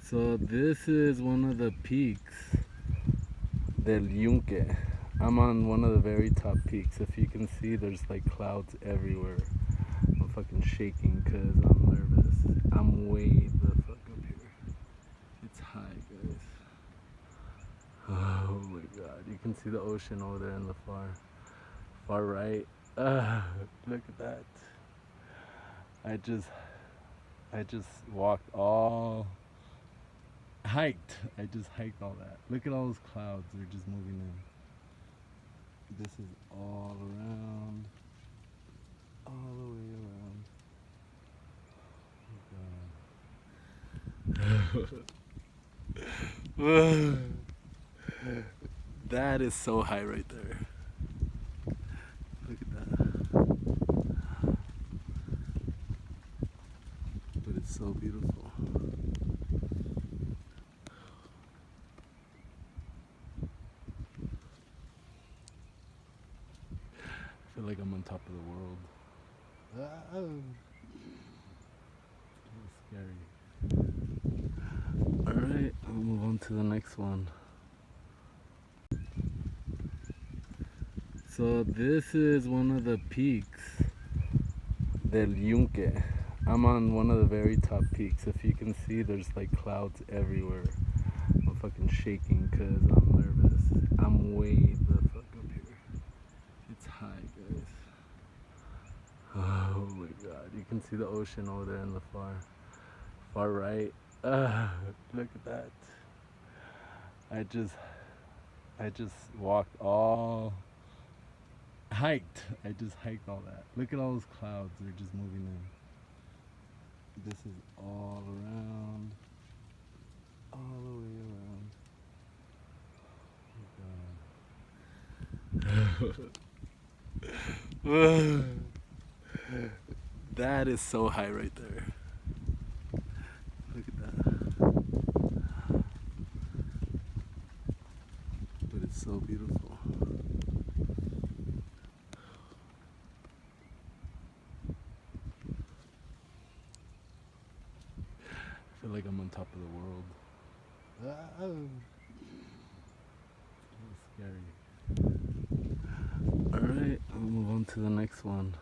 So this is one of the peaks del Yunque. I'm on one of the very top peaks. If you can see, there's like clouds everywhere. I'm fucking shaking because I'm nervous. I'm way the fuck up here. It's high, guys. Oh my god. You can see the ocean over there in the far right. Look at that. I just walked all hiked. I just hiked all that. Look at all those clouds. They're just moving in. This is all around. All the way around. Oh god. That is so high right there. Look at that. But it's so beautiful. I feel like I'm on top of the world. It's scary. Alright, I'll move on to the next one. So this is one of the peaks del Yunque. I'm on one of the very top peaks. If you can see, there's like clouds everywhere. I'm fucking shaking because I'm nervous. I'm way the fuck up here. It's high, guys. Oh my god. You can see the ocean over there in the far right. Look at that. I just walked all hiked. I just hiked all that. Look at all those clouds. They're just moving in. This is all around. All the way around. Oh god. That is so high right there. Look at that. But it's so beautiful. I feel like I'm on top of the world. It's scary. Alright, I'll move on to the next one.